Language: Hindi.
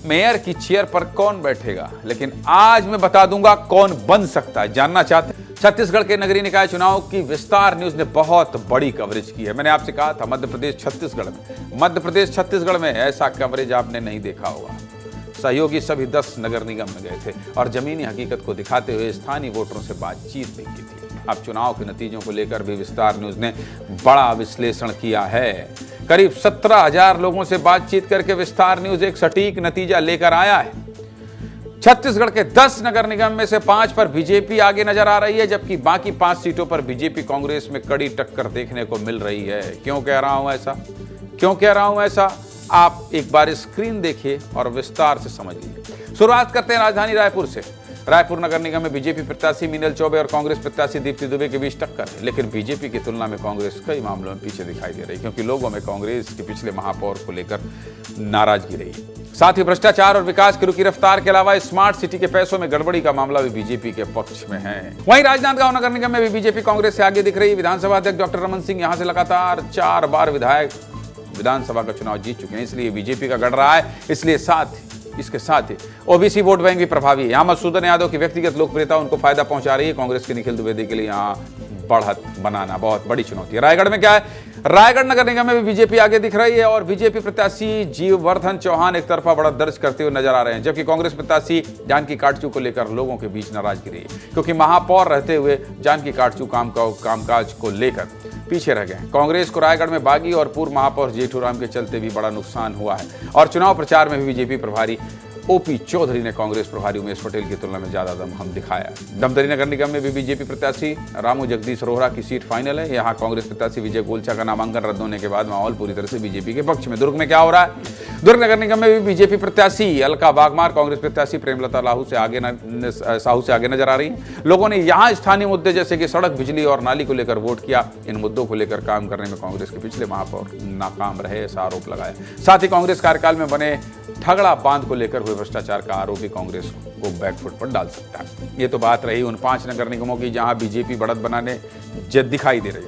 मेयर की चेयर पर कौन बैठेगा, लेकिन आज मैं बता दूंगा कौन बन सकता है। जानना चाहते हैं? छत्तीसगढ़ के नगरीय निकाय चुनाव की विस्तार न्यूज ने बहुत बड़ी कवरेज की है। मैंने आपसे कहा था मध्य प्रदेश छत्तीसगढ़ में ऐसा कवरेज आपने नहीं देखा होगा। सहयोगी सभी 10 नगर निगम में गए थे और जमीनी हकीकत को दिखाते हुए स्थानीय वोटरों से बातचीत भी की थी। अब चुनाव के नतीजों को लेकर भी विस्तार न्यूज ने बड़ा विश्लेषण किया है। करीब 17,000 लोगों से बातचीत करके विस्तार न्यूज एक सटीक नतीजा लेकर आया है। छत्तीसगढ़ के 10 नगर निगम में से 5 पर बीजेपी आगे नजर आ रही है, जबकि बाकी 5 सीटों पर बीजेपी कांग्रेस में कड़ी टक्कर देखने को मिल रही है। क्यों कह रहा हूं ऐसा आप एक बार स्क्रीन देखिए और विस्तार से समझिए। शुरुआत करते हैं राजधानी रायपुर से। रायपुर नगर निगम में बीजेपी प्रत्याशी मीनल चौबे और कांग्रेस प्रत्याशी दीप्ति दुबे के बीच टक्कर है, लेकिन बीजेपी की तुलना में कांग्रेस कई मामलों में पीछे दिखाई दे रही है, क्योंकि लोगों में कांग्रेस के पिछले महापौर को लेकर नाराजगी रही है। साथ ही भ्रष्टाचार और विकास की रुकी रफ्तार के अलावा स्मार्ट सिटी के पैसों में गड़बड़ी का मामला भी बीजेपी के पक्ष में है। वहीं राजनांदगांव नगर निगम में भी बीजेपी कांग्रेस से आगे दिख रही है। विधानसभा अध्यक्ष डॉक्टर रमन सिंह यहां से लगातार 4 बार विधानसभा का चुनाव जीत चुके हैं, इसलिए बीजेपी का गढ़ रहा है। इसके साथ ही ओबीसी वोट बैंक भी प्रभावी है। यहां मधुसूदन यादव की व्यक्तिगत लोकप्रियता उनको फायदा पहुंचा रही है। कांग्रेस के निखिल द्विवेदी के लिए यहां बढ़त बनाना बहुत बड़ी चुनौती है। रायगढ़ में क्या है? रायगढ़ नगर निगम में भी बीजेपी आगे दिख रही है और बीजेपी प्रत्याशी जीववर्धन चौहान एक तरफा बढ़त दर्ज करते हुए नजर आ रहे हैं, जबकि कांग्रेस प्रत्याशी जानकी काटचू को लेकर लोगों के बीच नाराजगी रही है, क्योंकि महापौर रहते हुए जानकी काटचू कामकाज को लेकर पीछे रह गए। कांग्रेस को रायगढ़ में बागी और पूर्व महापौर जेठूराम के चलते भी बड़ा नुकसान हुआ है और चुनाव प्रचार में भी बीजेपी प्रभारी ओपी चौधरी ने कांग्रेस प्रभारी उमेश पटेल की तुलना में ज्यादा दमखम दिखाया। धमतरी नगर निगम में भी बीजेपी प्रत्याशी रामू जगदीश रोहरा की सीट फाइनल है। यहां कांग्रेस प्रत्याशी विजय गोलचा का नामांकन रद्द होने के बाद माहौल पूरी तरह से बीजेपी के पक्ष में। दुर्ग में क्या हो रहा है? दुर्ग नगर निगम में भी बीजेपी प्रत्याशी अलका बागमार कांग्रेस प्रत्याशी प्रेमलता साहू से आगे नजर आ रही है। लोगों ने यहां स्थानीय मुद्दे जैसे कि सड़क, बिजली और नाली को लेकर वोट किया। इन मुद्दों को लेकर काम करने में कांग्रेस के पिछले महापौर नाकाम रहे, ऐसा आरोप लगाया। साथ ही कांग्रेस कार्यकाल में बने ठगड़ा बांध को लेकर हुए भ्रष्टाचार का आरोप भी कांग्रेस को बैकफुट पर डाल सकता है। ये तो बात रही उन 5 नगर निगमों की जहां बीजेपी बढ़त बनाने दिखाई दे रही है।